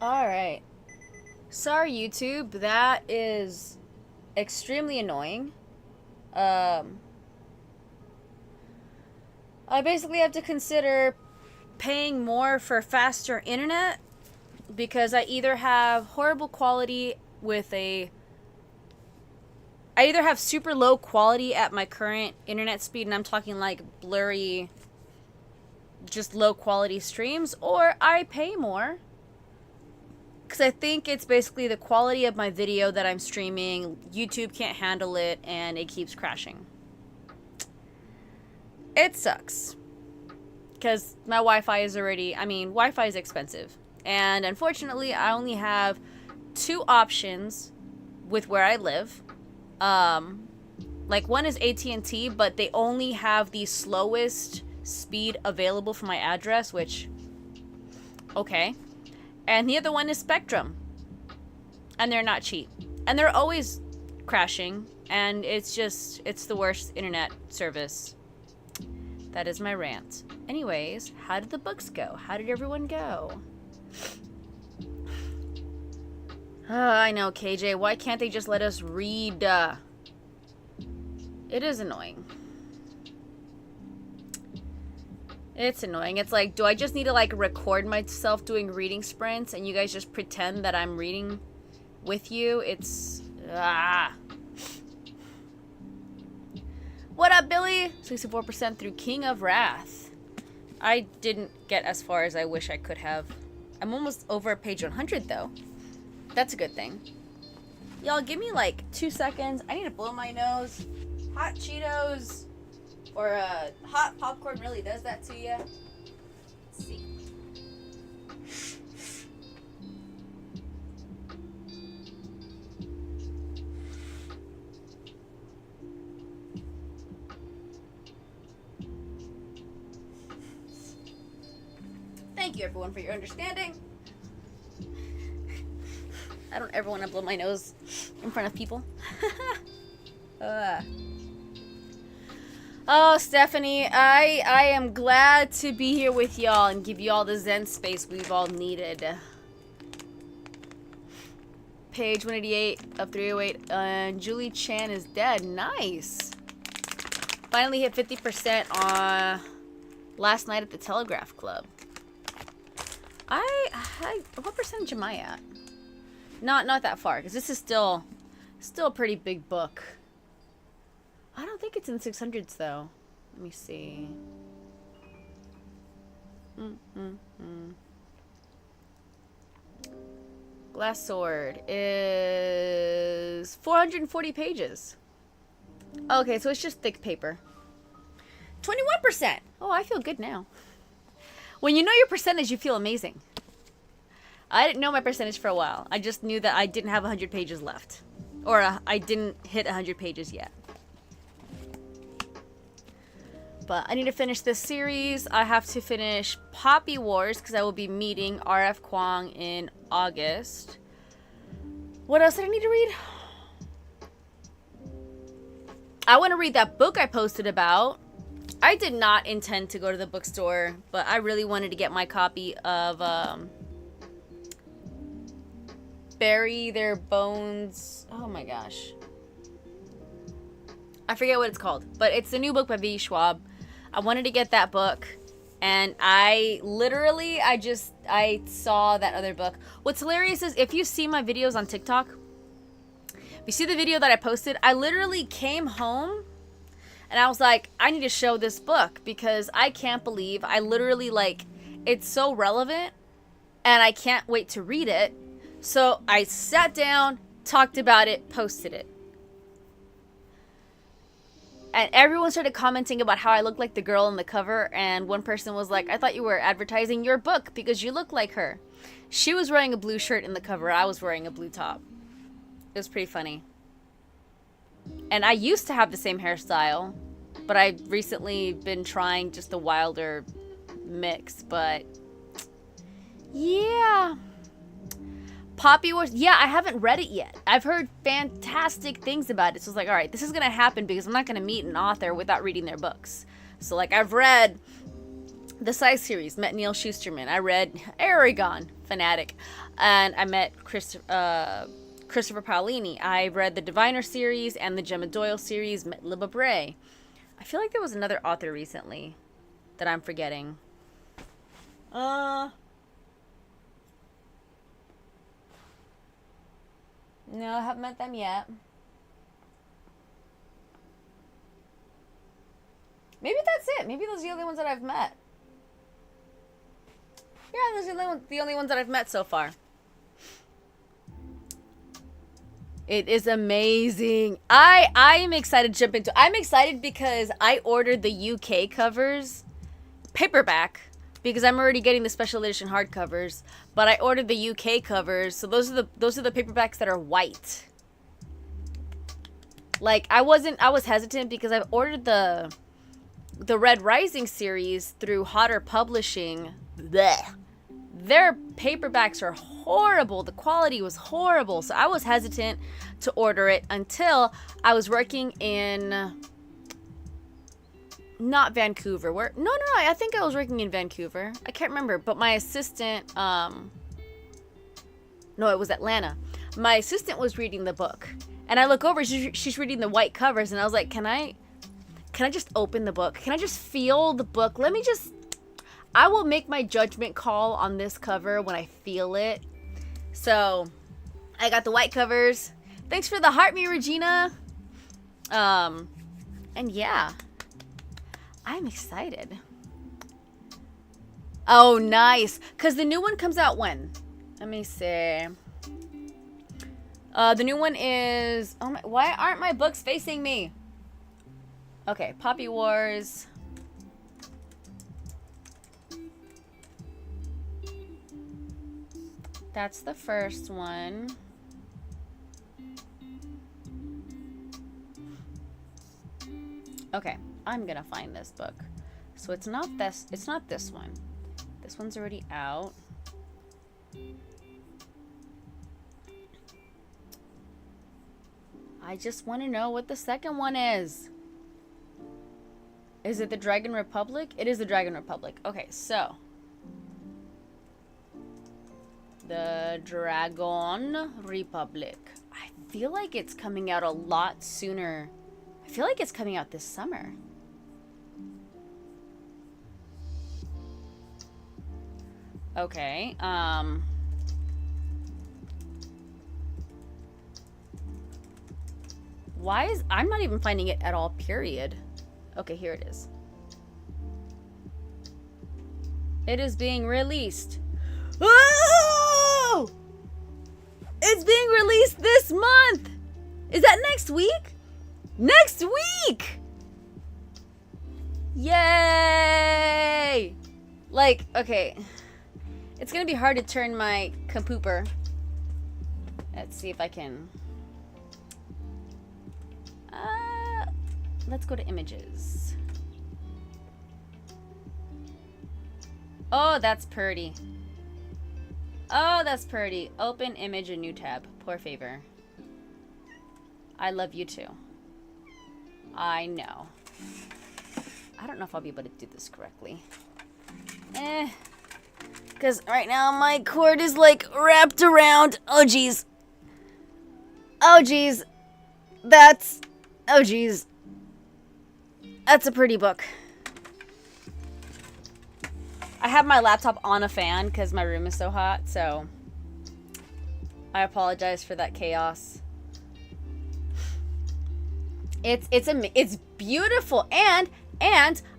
Alright. Sorry, YouTube. That is extremely annoying. Um, I basically have to consider paying more for faster internet because I either have horrible quality with a. I either have super low quality at my current internet speed, and I'm talking like blurry, just low quality streams, or I pay more. Because I think it's basically the quality of my video that I'm streaming. YouTube can't handle it, and it keeps crashing. It sucks. Because my Wi-Fi is already... Wi-Fi is expensive. And unfortunately, I only have two options with where I live. Like, one is AT&T, but they only have the slowest speed available for my address, which... Okay. And the other one is Spectrum. And they're not cheap. And they're always crashing. And it's the worst internet service. That is my rant. Anyways, how did the books go? How did everyone go? I know, KJ. Why can't they just let us read? It is annoying. It's annoying. It's like, do I just need to, like, record myself doing reading sprints and you guys just pretend that I'm reading with you? It's... What up, Billy? 64% through King of Wrath. I didn't get as far as I wish I could have. I'm almost over page 100, though. That's a good thing. Y'all, give me, like, 2 seconds. I need to blow my nose. Hot Cheetos... Or hot popcorn really does that to you. Let's see. Thank you, everyone, for your understanding. I don't ever want to blow my nose in front of people. Oh, Stephanie, I am glad to be here with y'all and give y'all the Zen space we've all needed. Page 188 of 308, and Julie Chan is dead. Nice. Finally hit 50% on last night at the Telegraph Club. What percentage am I at? Not that far, because this is still a pretty big book. I don't think it's in the 600s, though. Let me see. Glass Sword is 440 pages. Okay, so it's just thick paper. 21%! Oh, I feel good now. When you know your percentage, you feel amazing. I didn't know my percentage for a while. I just knew that I didn't have 100 pages left. Or I didn't hit 100 pages yet. But I need to finish this series. I have to finish Poppy Wars because I will be meeting R.F. Kuang in August. What else did I need to read? I want to read that book I posted about. I did not intend to go to the bookstore, but I really wanted to get my copy of Bury Their Bones. Oh my gosh. I forget what it's called, but it's the new book by V. Schwab. I wanted to get that book, and I saw that other book. What's hilarious is if you see my videos on TikTok, if you see the video that I posted, I literally came home, and I was like, I need to show this book, because I can't believe I literally, like, it's so relevant, and I can't wait to read it. So I sat down, talked about it, posted it. And everyone started commenting about how I look like the girl on the cover. And one person was like, I thought you were advertising your book because you look like her. She was wearing a blue shirt in the cover. I was wearing a blue top. It was pretty funny. And I used to have the same hairstyle. But I've recently been trying just a wilder mix. But yeah. Poppy Wars, yeah, I haven't read it yet. I've heard fantastic things about it. So it's like, all right, this is going to happen because I'm not going to meet an author without reading their books. So, like, I've read The Size series, met Neil Schusterman. I read Aragon, fanatic, and I met Christopher Paolini. I read the Diviner series and the Gemma Doyle series, met Libba Bray. I feel like there was another author recently that I'm forgetting. No, I haven't met them yet. Maybe that's it. Maybe those are the only ones that I've met. Yeah, those are the only ones that I've met so far. It is amazing. I am excited to jump into. I'm excited because I ordered the UK covers paperback because I'm already getting the special edition hardcovers, but I ordered the UK covers. So those are the paperbacks that are white. Like I was hesitant because I've ordered the Red Rising series through Hotter Publishing. Blech. Their paperbacks are horrible. The quality was horrible. So I was hesitant to order it until I was working in not Vancouver. No, I think I was working in Vancouver. I can't remember, but my assistant no, it was Atlanta. My assistant was reading the book. And I look over, she's reading the white covers, and I was like, can I just open the book? Can I just feel the book? I will make my judgment call on this cover when I feel it. So, I got the white covers. Thanks for the heart, me, Regina. And yeah, I'm excited. Oh, nice. Because the new one comes out when? Let me see. The new one is... Oh my, why aren't my books facing me? Okay, Poppy Wars... That's the first one. Okay, I'm gonna find this book. So it's not this one. This one's already out. I just want to know what the second one is. Is it the Dragon Republic? It is the Dragon Republic. Okay, so the Dragon Republic. I feel like it's coming out a lot sooner. I feel like it's coming out this summer. Okay, why is... I'm not even finding it at all, period. Okay, here it is. It is being released. Oh! It's being released this month! Is that next week? Next week! Yay! Like, okay. It's gonna be hard to turn my computer. Let's see if I can... let's go to images. Oh, that's pretty. Oh, that's pretty. Open image, a new tab. Poor favor. I love you too. I know. I don't know if I'll be able to do this correctly. Because right now my cord is like wrapped around. Oh, geez. Oh, geez. That's... Oh, geez. That's a pretty book. I have my laptop on a fan because my room is so hot, so I apologize for that chaos. It's beautiful, and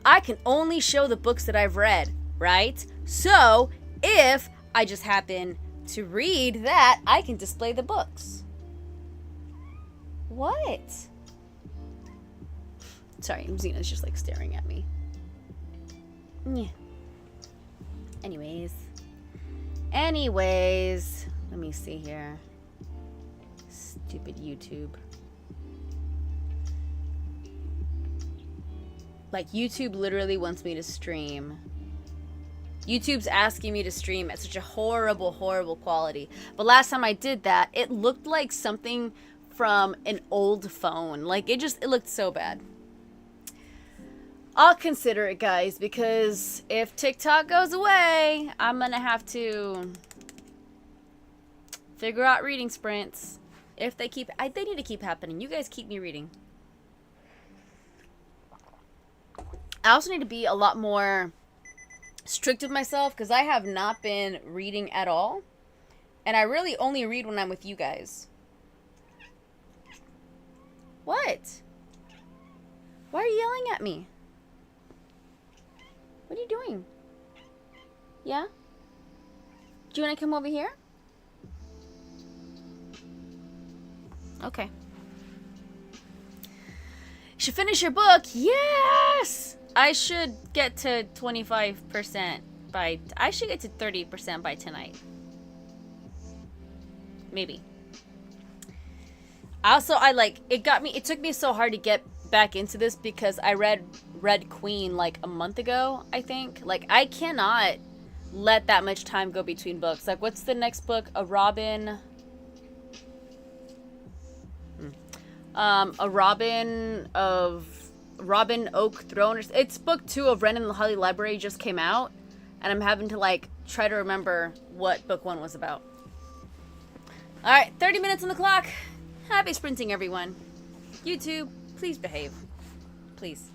I can only show the books that I've read, right? So if I just happen to read that, I can display the books. What? Sorry, Zena's just like staring at me. Yeah. Anyways, let me see here. Stupid YouTube. Like, YouTube literally wants me to stream. YouTube's asking me to stream at such a horrible, horrible quality. But last time I did that, it looked like something from an old phone. Like, it looked so bad. I'll consider it, guys, because if TikTok goes away, I'm gonna have to figure out reading sprints. If they keep, they need to keep happening. You guys keep me reading. I also need to be a lot more strict with myself because I have not been reading at all. And I really only read when I'm with you guys. What? Why are you yelling at me? What are you doing? Yeah? Do you want to come over here? Okay. You should finish your book. Yes! I should get to 25% by... I should get to 30% by tonight. Maybe. Also, it took me so hard to get back into this because I read Red Queen like a month ago, I think. Like, I cannot let that much time go between books. Like, what's the next book? A Robin Oak Throne. It's book 2 of Ren and the Holly Library just came out. And I'm having to, like, try to remember what book 1 was about. Alright, 30 minutes on the clock. Happy sprinting, everyone. YouTube, please behave. Please.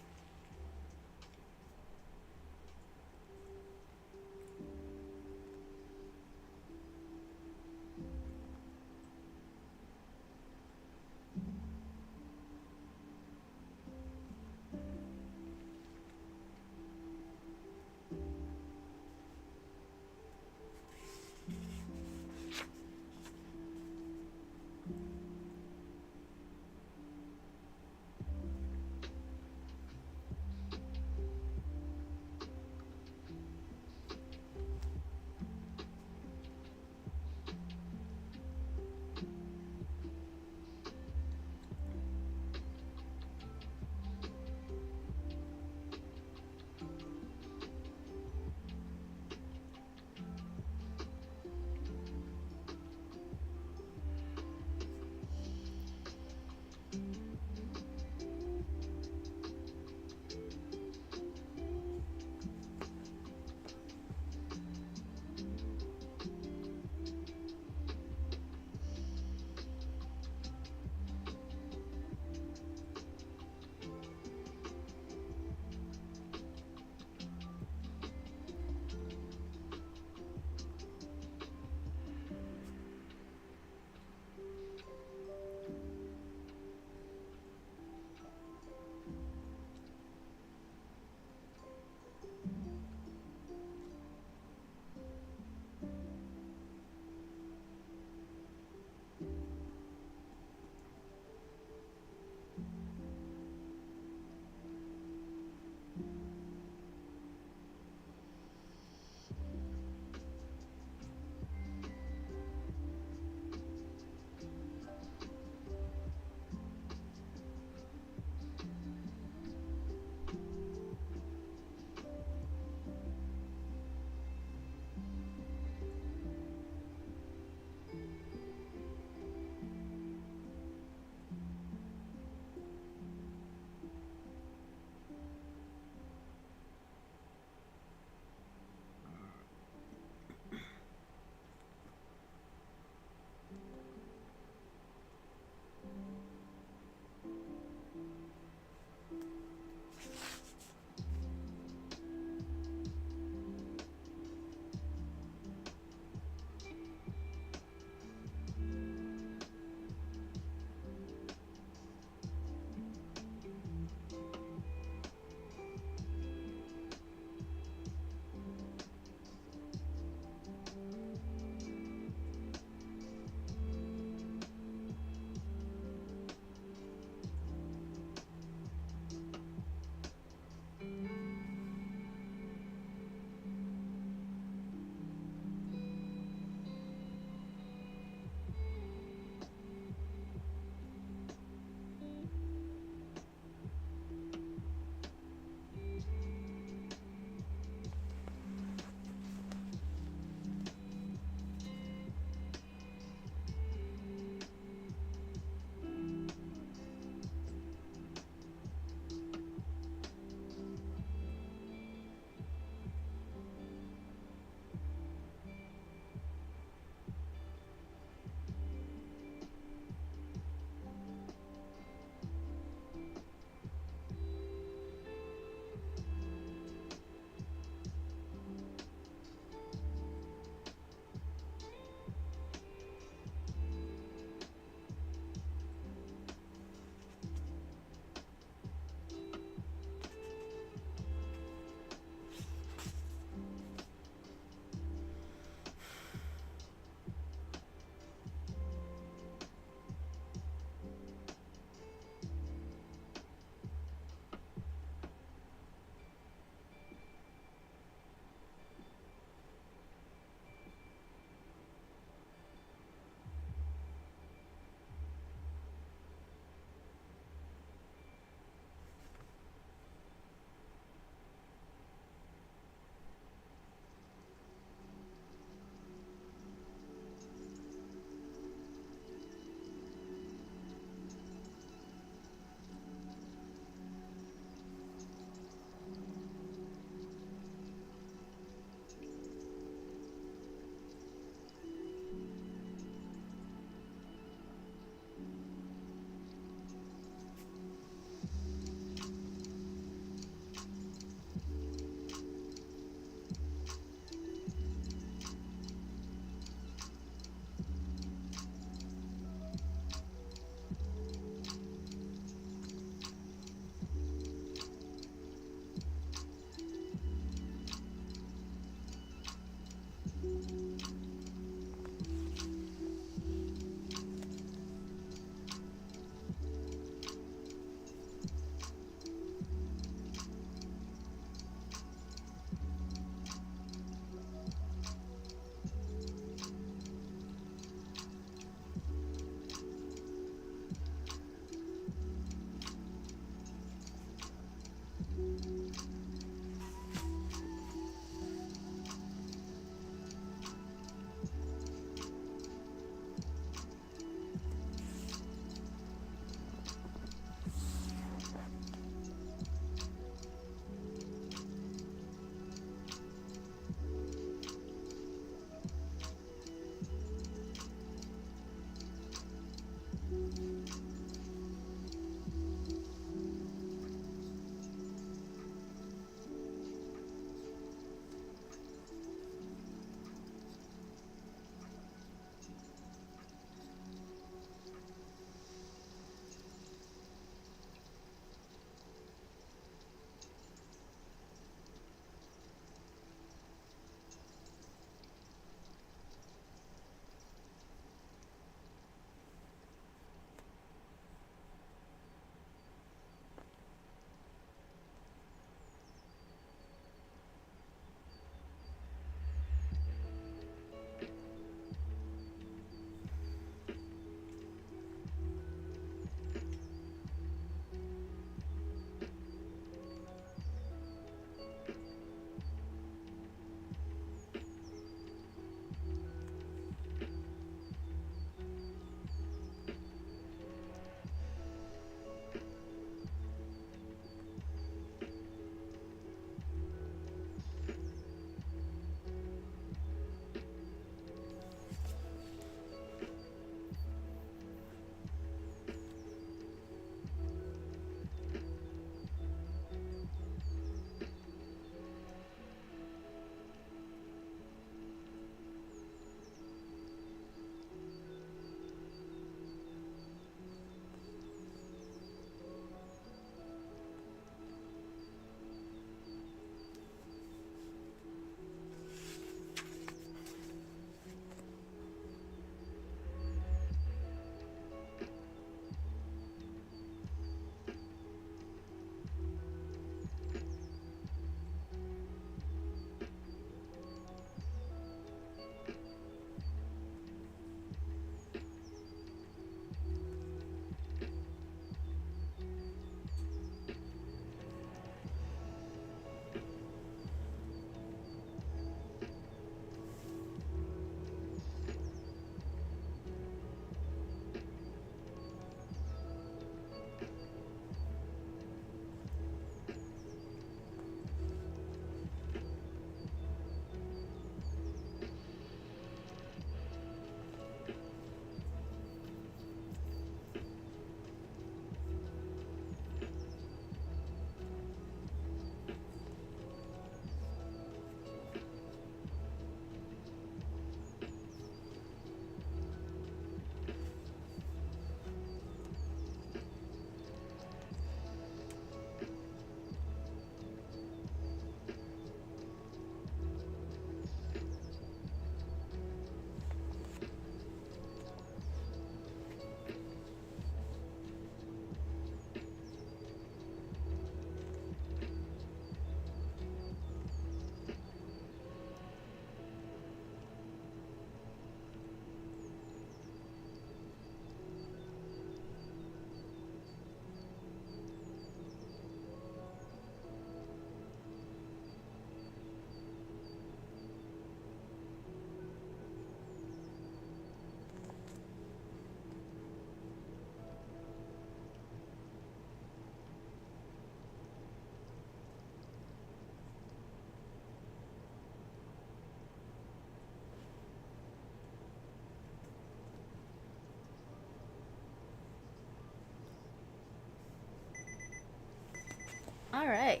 All right.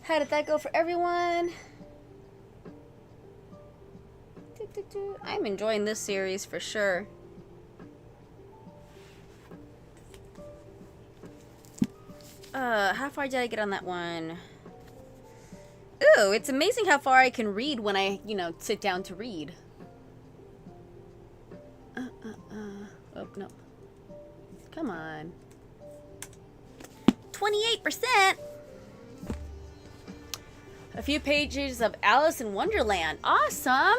How did that go for everyone? I'm enjoying this series for sure. How far did I get on that one? Ooh, it's amazing how far I can read when I, sit down to read. Oh, no. Come on. 28%! A few pages of Alice in Wonderland. Awesome!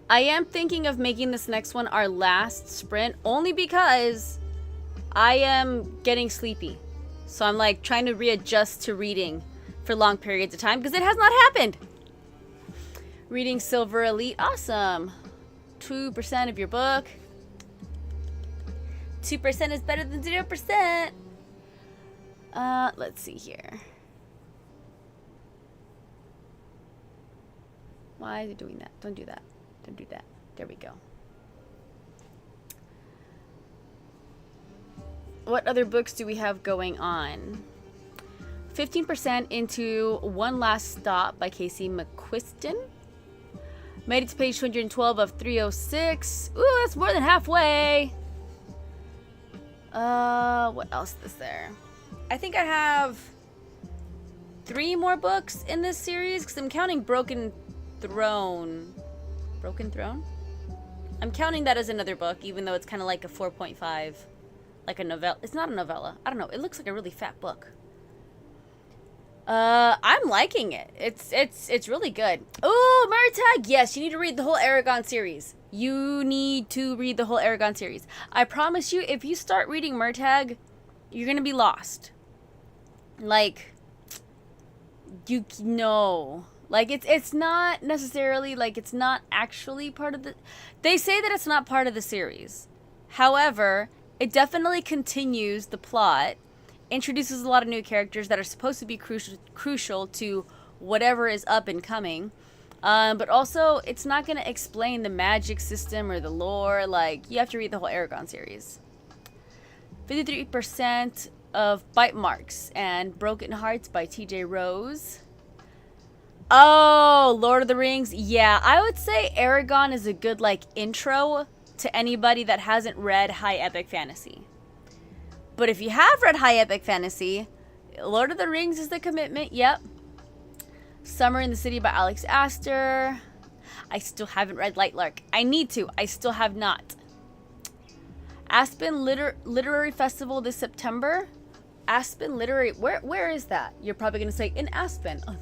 I am thinking of making this next one our last sprint, only because I am getting sleepy. So I'm like trying to readjust to reading for long periods of time because it has not happened. Reading Silver Elite. Awesome. 2% of your book. 2% is better than 0%. Let's see here. Why is it doing that? Don't do that. Don't do that. There we go. What other books do we have going on? 15% into One Last Stop by Casey McQuiston. Made it to page 212 of 306. Ooh, that's more than halfway. What else is there? I think I have 3 more books in this series because I'm counting Broken Throne. Broken Throne? I'm counting that as another book, even though it's kind of like a 4.5. Like a novella. It's not a novella. I don't know. It looks like a really fat book. I'm liking it. It's really good. Oh, Murtagh! Yes, you need to read the whole Aragon series. You need to read the whole Aragon series. I promise you, if you start reading Murtagh, you're gonna be lost. Like, you know. Like, it's not necessarily, like, it's not actually part of the... They say that it's not part of the series. However, it definitely continues the plot, introduces a lot of new characters that are supposed to be crucial to whatever is up and coming. But also, it's not going to explain the magic system or the lore. Like, you have to read the whole Aragon series. 53% of Bite Marks and Broken Hearts by TJ Rose. Oh, Lord of the Rings. Yeah, I would say Aragon is a good, like, intro to anybody that hasn't read high epic fantasy. But if you have read high epic fantasy, Lord of the Rings is the commitment. Yep. Summer in the City by Alex Astor. I still haven't read Lightlark. I need to. I still have not. Aspen Literary Festival this September. Aspen Literary... Where is that? You're probably going to say, in Aspen. Oh,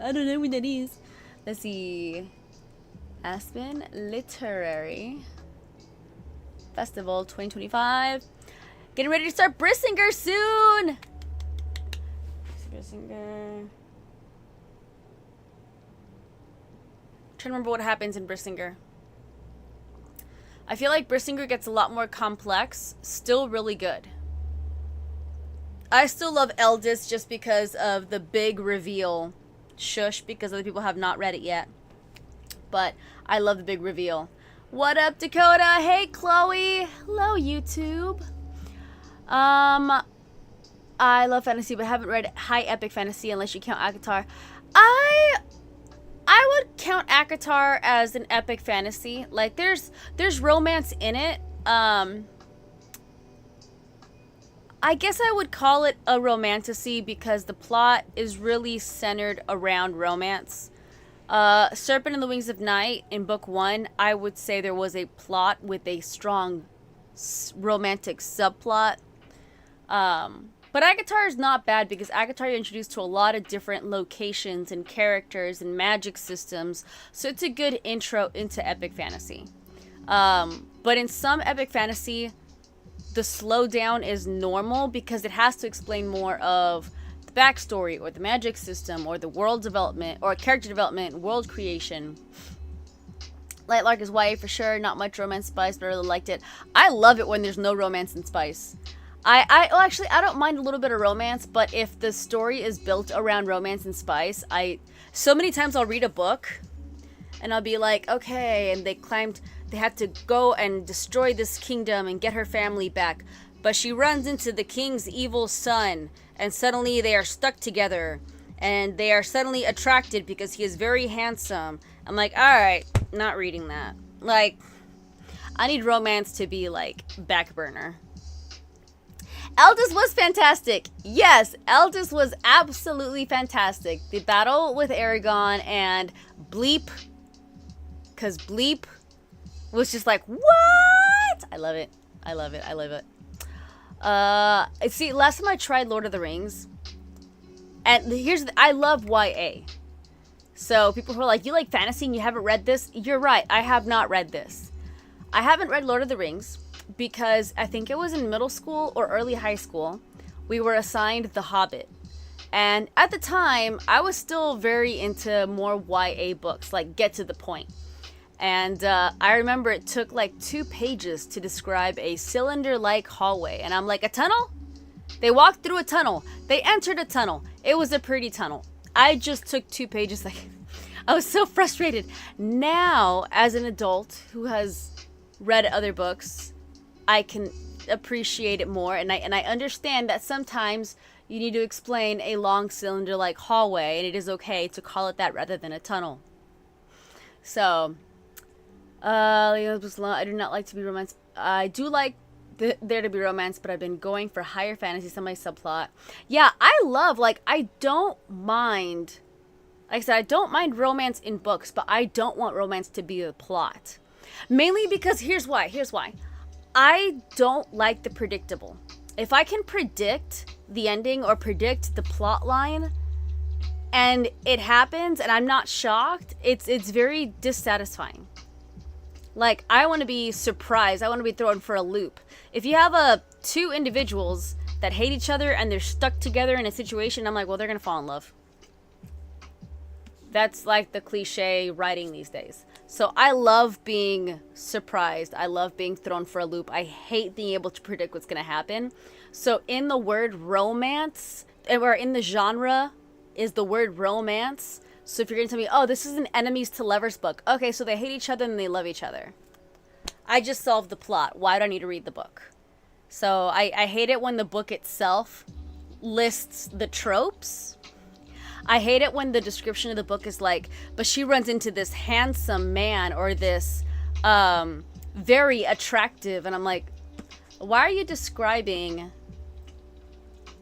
I don't know where that is. Let's see. Aspen Literary Festival 2025. Getting ready to start Brissinger soon. Brissinger. Trying to remember what happens in Brissinger. I feel like Brissinger gets a lot more complex. Still really good. I still love Eldest just because of the big reveal. Shush, because other people have not read it yet. But I love the big reveal. What up, Dakota? Hey, Chloe. Hello, YouTube. I love fantasy, but haven't read high epic fantasy unless you count ACOTAR. I would count ACOTAR as an epic fantasy. Like, there's romance in it. I guess I would call it a romantasy because the plot is really centered around romance. Serpent and the Wings of Night in book 1, I would say there was a plot with a strong romantic subplot. But ACOTAR is not bad because ACOTAR you're introduced to a lot of different locations and characters and magic systems. So it's a good intro into epic fantasy. But in some epic fantasy, the slowdown is normal because it has to explain more of the backstory or the magic system or the world development or character development, world creation. Lightlark is YA for sure. Not much romance spice, but I really liked it. I love it when there's no romance and spice. Actually, I don't mind a little bit of romance, but if the story is built around romance and spice, so many times I'll read a book and I'll be like, okay, and they had to go and destroy this kingdom and get her family back. but she runs into the king's evil son, and suddenly they are stuck together, and they are suddenly attracted because he is very handsome. I'm like, all right, not reading that. Like, I need romance to be like back burner. Aldous was fantastic. Yes, Aldous was absolutely fantastic. The battle with Aragon and Bleep, because Bleep was just like, what? I love it. I love it. I love it. See, last time I tried Lord of the Rings, and I love YA. So people who are like, you like fantasy and you haven't read this? You're right. I have not read this. I haven't read Lord of the Rings because I think it was in middle school or early high school. We were assigned The Hobbit. And at the time, I was still very into more YA books, like get to the point. And I remember it took like 2 pages to describe a cylinder-like hallway. And I'm like, a tunnel? They walked through a tunnel. They entered a tunnel. It was a pretty tunnel. I just took 2 pages. Like, I was so frustrated. Now, as an adult who has read other books, I can appreciate it more, and I understand that sometimes you need to explain a long cylinder-like hallway, and it is okay to call it that rather than a tunnel. So, I do not like to be romance. I do like there to be romance, but I've been going for higher fantasy semi-subplot. Yeah, I don't mind. Like I said, I don't mind romance in books, but I don't want romance to be the plot. Mainly because here's why. I don't like the predictable. If I can predict the ending or predict the plot line and it happens and I'm not shocked, it's very dissatisfying. Like, I want to be surprised. I want to be thrown for a loop. If you have 2 individuals that hate each other and they're stuck together in a situation, I'm like, well, they're going to fall in love. That's like the cliche writing these days. So I love being surprised. I love being thrown for a loop. I hate being able to predict what's going to happen. So in the word romance, or in the genre, is the word romance. So if you're going to tell me, oh, this is an enemies to lovers book. Okay, so they hate each other and they love each other. I just solved the plot. Why do I need to read the book? So I hate it when the book itself lists the tropes. I hate it when the description of the book is like, but she runs into this handsome man or this very attractive, and I'm like, why are you describing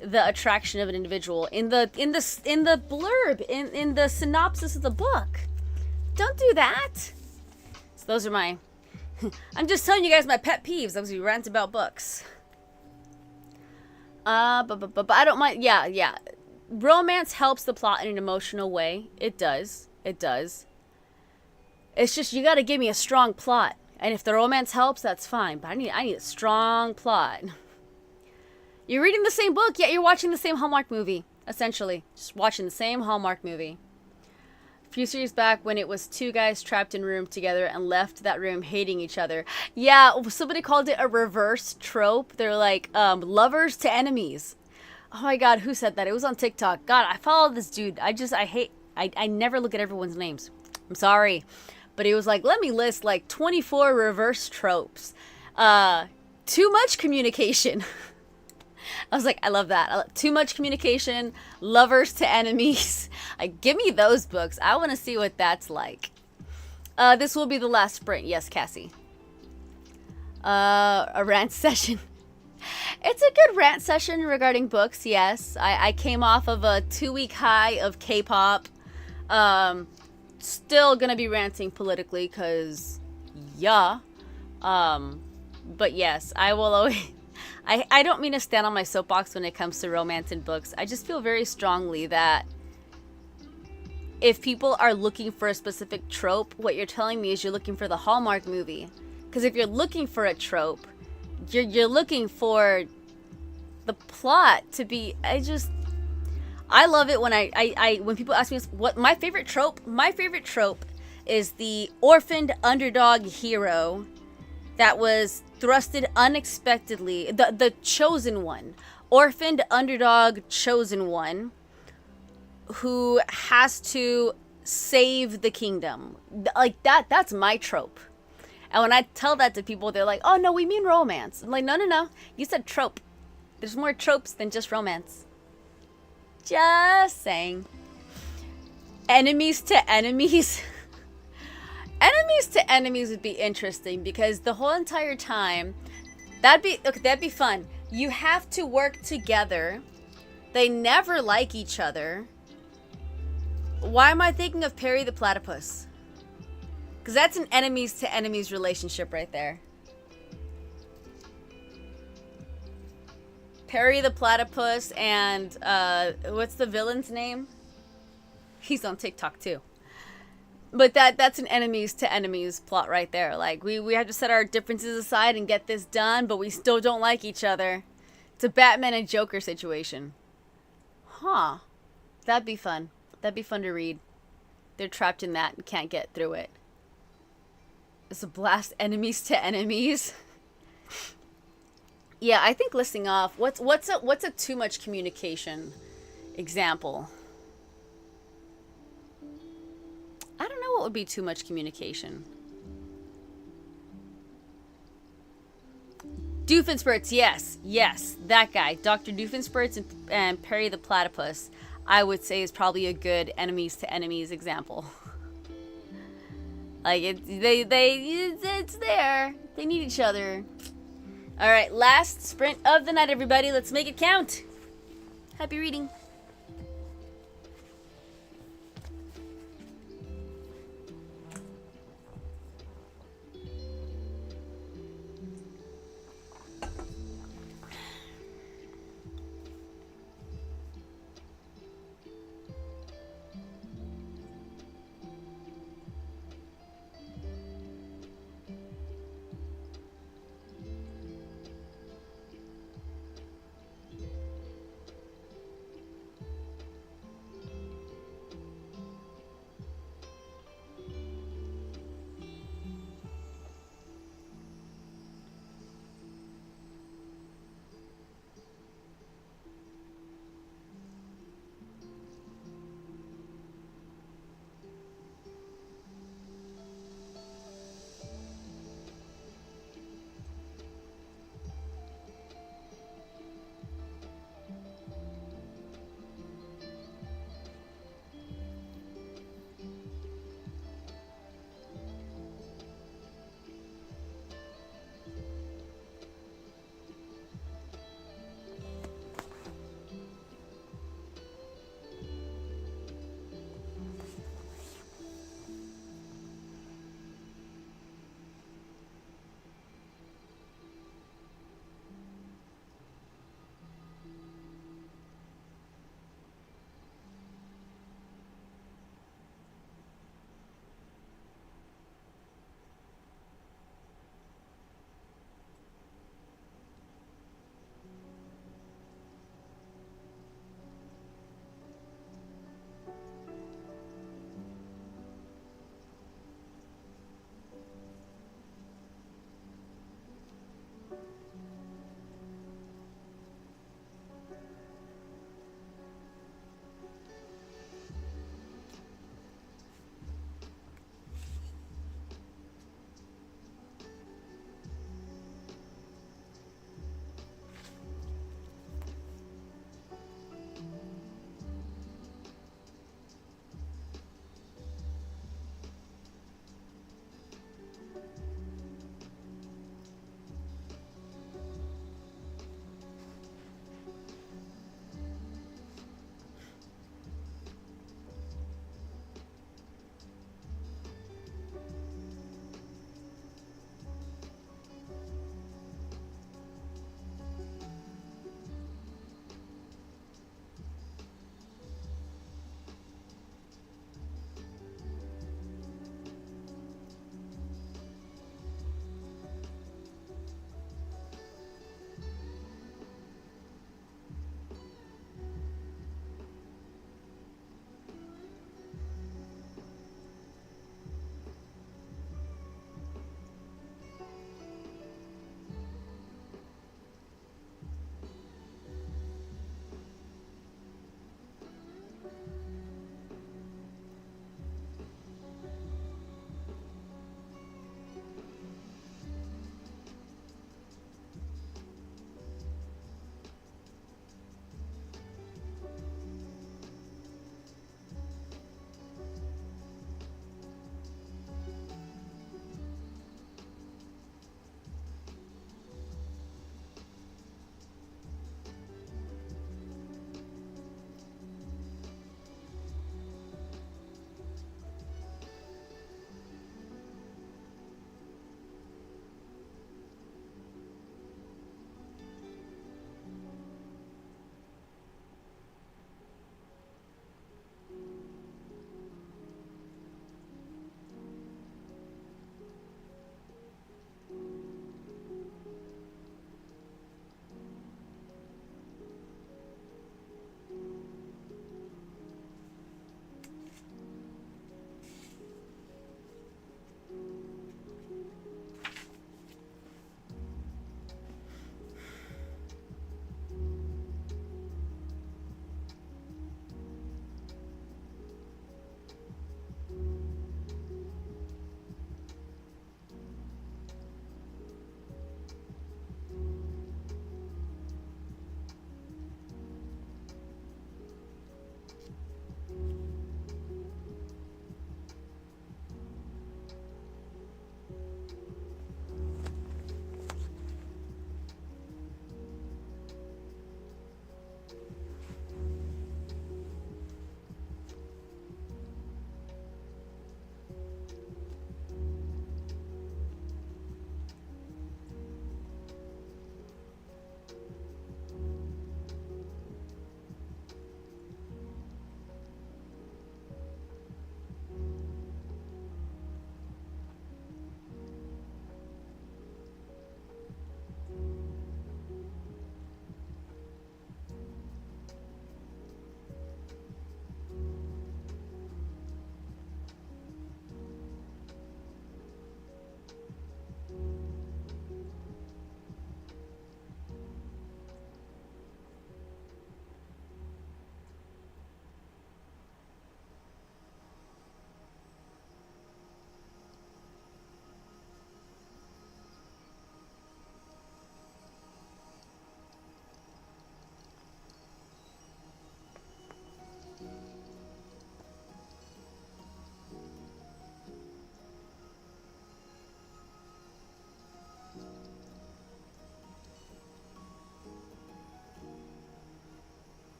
the attraction of an individual in the blurb, in the synopsis of the book? Don't do that. So those are my I'm just telling you guys my pet peeves as we rant about books. But I don't mind. Yeah. Romance helps the plot in an emotional way. It does. It's just, you got to give me a strong plot. And if the romance helps, that's fine. But I need a strong plot. You're reading the same book, yet you're watching the same Hallmark movie. Essentially, just watching the same Hallmark movie. A few series back, when it was 2 guys trapped in a room together and left that room hating each other. Yeah, somebody called it a reverse trope. They're like lovers to enemies. Oh my god, who said that? It was on TikTok. God, I follow this dude. I never look at everyone's names. I'm sorry. But he was like, let me list like 24 reverse tropes. Too much communication. I was like, I love that. Too much communication, lovers to enemies. Like, give me those books. I want to see what that's like. This will be the last sprint. Yes, Cassie. A rant session. It's a good rant session regarding books, yes. I came off of a 2-week high of K-pop. Still gonna be ranting politically, because, yeah. But yes, I will always... I don't mean to stand on my soapbox when it comes to romance in books. I just feel very strongly that if people are looking for a specific trope, what you're telling me is you're looking for the Hallmark movie. Because if you're looking for a trope, you're looking for the plot to be... I love it when when people ask me what my favorite trope is the orphaned underdog hero that was thrusted unexpectedly, the chosen one, orphaned underdog chosen one who has to save the kingdom. Like that's my trope. And when I tell that to people, they're like, "Oh no, we mean romance." I'm like, "No, no, no. You said trope. There's more tropes than just romance." Just saying. Enemies to enemies. Enemies to enemies would be interesting because the whole entire time, that'd be fun. You have to work together. They never like each other. Why am I thinking of Perry the Platypus? Because that's an enemies to enemies relationship right there. Perry the Platypus and what's the villain's name? He's on TikTok too. But that's an enemies to enemies plot right there. Like we have to set our differences aside and get this done, but we still don't like each other. It's a Batman and Joker situation. Huh. That'd be fun. That'd be fun to read. They're trapped in that and can't get through it. It's a blast enemies to enemies. Yeah, I think listing off what's a too much communication example. I don't know what would be too much communication. Doofenshmirtz, yes, that guy, Dr. Doofenshmirtz and Perry the Platypus, I would say is probably a good enemies to enemies example. Like it's there. They need each other. All right, last sprint of the night, everybody. Let's make it count. Happy reading.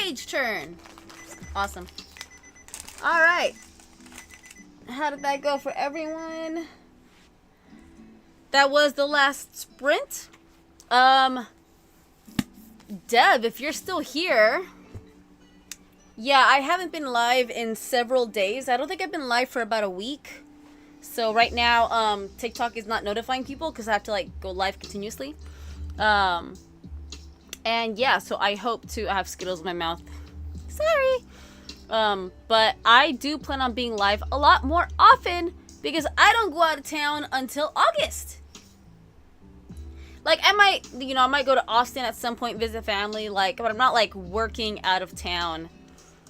page turn. Awesome. All right. How did that go for everyone? That was the last sprint. Deb, if you're still here. Yeah, I haven't been live in several days. I don't think I've been live for about a week. So right now, TikTok is not notifying people because I have to like go live continuously. And yeah, so I hope to have Skittles in my mouth. Sorry. But I do plan on being live a lot more often because I don't go out of town until August. Like, I might go to Austin at some point, visit family, like, but I'm not, like, working out of town.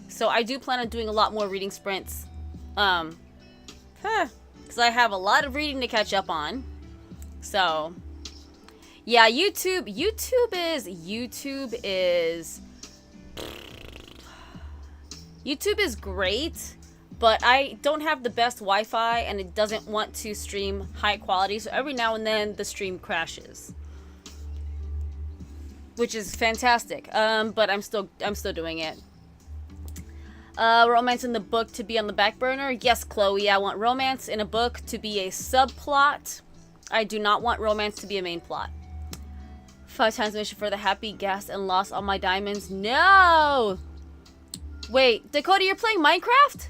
So I do plan on doing a lot more reading sprints. Because I have a lot of reading to catch up on. So, yeah, YouTube is great, but I don't have the best Wi-Fi, and it doesn't want to stream high quality, so every now and then the stream crashes. Which is fantastic. But I'm still doing it. Romance in the book to be on the back burner. Yes, Chloe, I want romance in a book to be a subplot. I do not want romance to be a main plot. 5 times mission for the happy, gas, and lost all my diamonds. No! Wait, Dakota, you're playing Minecraft?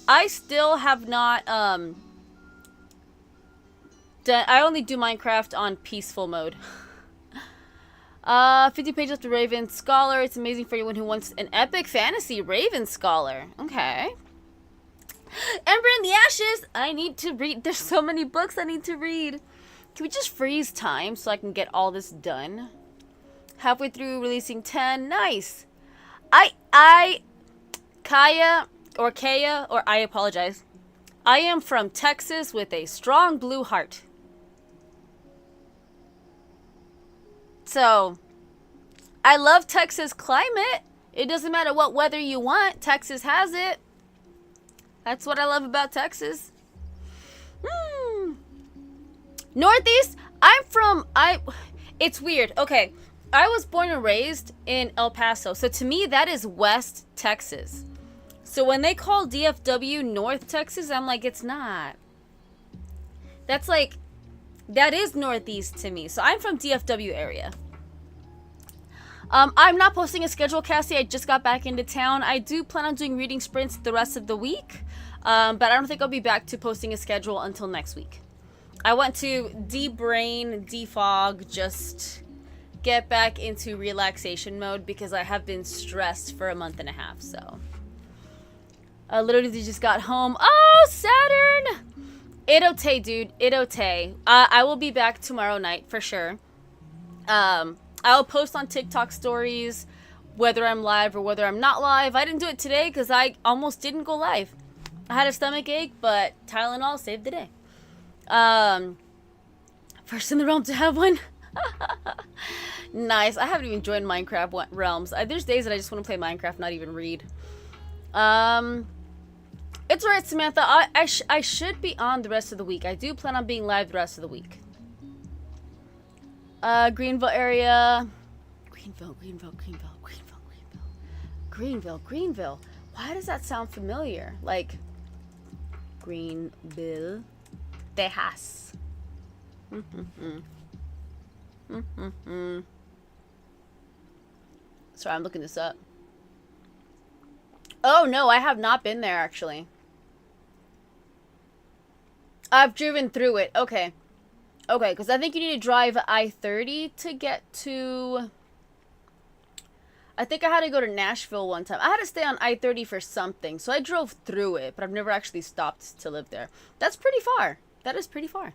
I still have not, done, I only do Minecraft on peaceful mode. 50 pages of the Raven Scholar. It's amazing for anyone who wants an epic fantasy Raven Scholar. Okay. Ember in the Ashes. I need to read. There's so many books I need to read. Can we just freeze time so I can get all this done? Halfway through releasing 10. Nice. I apologize. I am from Texas with a strong blue heart. So, I love Texas climate. It doesn't matter what weather you want. Texas has it. That's what I love about Texas. Northeast. It's weird. Okay. I was born and raised in El Paso. So to me, that is West Texas. So when they call DFW North Texas, I'm like, it's not. That's like, that is Northeast to me. So I'm from DFW area. I'm not posting a schedule, Cassie. I just got back into town. I do plan on doing reading sprints the rest of the week. But I don't think I'll be back to posting a schedule until next week. I want to de-brain, defog, just get back into relaxation mode because I have been stressed for a month and a half, so. Literally just got home. Oh, Saturn! Itote, dude. Itote. I will be back tomorrow night for sure. I'll post on TikTok stories whether I'm live or whether I'm not live. I didn't do it today because I almost didn't go live. I had a stomach ache, but Tylenol saved the day. First in the realm to have one. Nice. I haven't even joined Minecraft realms. There's days that I just want to play Minecraft, not even read. It's alright, Samantha. I should be on the rest of the week. I do plan on being live the rest of the week. Greenville area. Greenville. Why does that sound familiar? Like Greenville, Texas. Sorry, I'm looking this up. Oh no, I have not been there actually. I've driven through it. Okay. Okay, because I think you need to drive I-30 to get to... I think I had to go to Nashville one time. I had to stay on I-30 for something, so I drove through it, but I've never actually stopped to live there. That's pretty far. That is pretty far.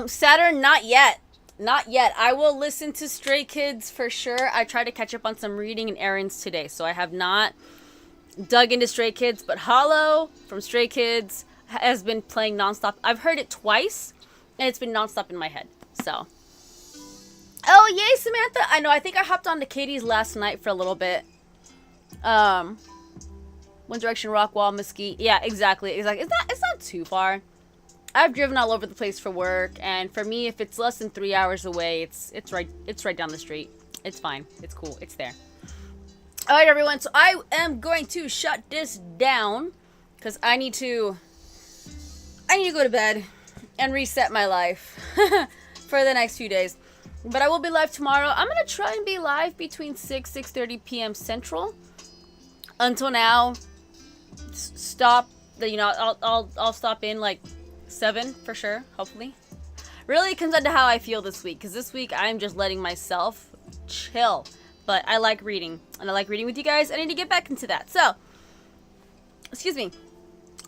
Saturn, not yet. Not yet. I will listen to Stray Kids for sure. I tried to catch up on some reading and errands today, so I have not dug into Stray Kids, but Hollow from Stray Kids has been playing nonstop. I've heard it twice, and it's been nonstop in my head, so. Oh, yay, Samantha! I know, I think I hopped on to Katie's last night for a little bit. One Direction, Rockwall, Mesquite. Yeah, exactly. It's not too far. I've driven all over the place for work, and for me, if it's less than 3 hours away, it's right down the street. It's fine. It's cool. It's there. All right, everyone. So I am going to shut this down because I need to go to bed and reset my life for the next few days. But I will be live tomorrow. I'm gonna try and be live between 6:30 p.m. Central. Until now, stop. I'll stop in like 7 for sure. Hopefully, really it comes down to how I feel this week. Because this week I'm just letting myself chill. But I like reading, and I like reading with you guys. I need to get back into that. So, excuse me.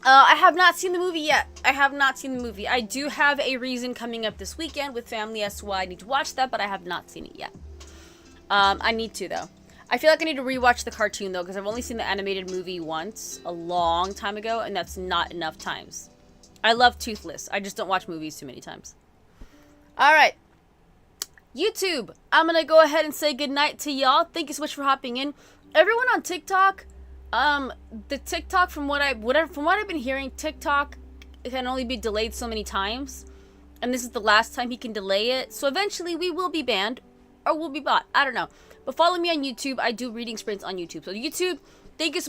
I have not seen the movie yet. I do have a reason coming up this weekend with family as to why I need to watch that, but I have not seen it yet. I need to, though. I feel like I need to rewatch the cartoon, though, because I've only seen the animated movie once, a long time ago, and that's not enough times. I love Toothless. I just don't watch movies too many times. Alright. YouTube, I'm going to go ahead and say goodnight to y'all. Thank you so much for hopping in. Everyone on TikTok, the TikTok, from what I've been hearing, TikTok can only be delayed so many times. And this is the last time he can delay it. So eventually we will be banned, or we'll be bought. I don't know. But follow me on YouTube. I do reading sprints on YouTube. So YouTube, thank you so much.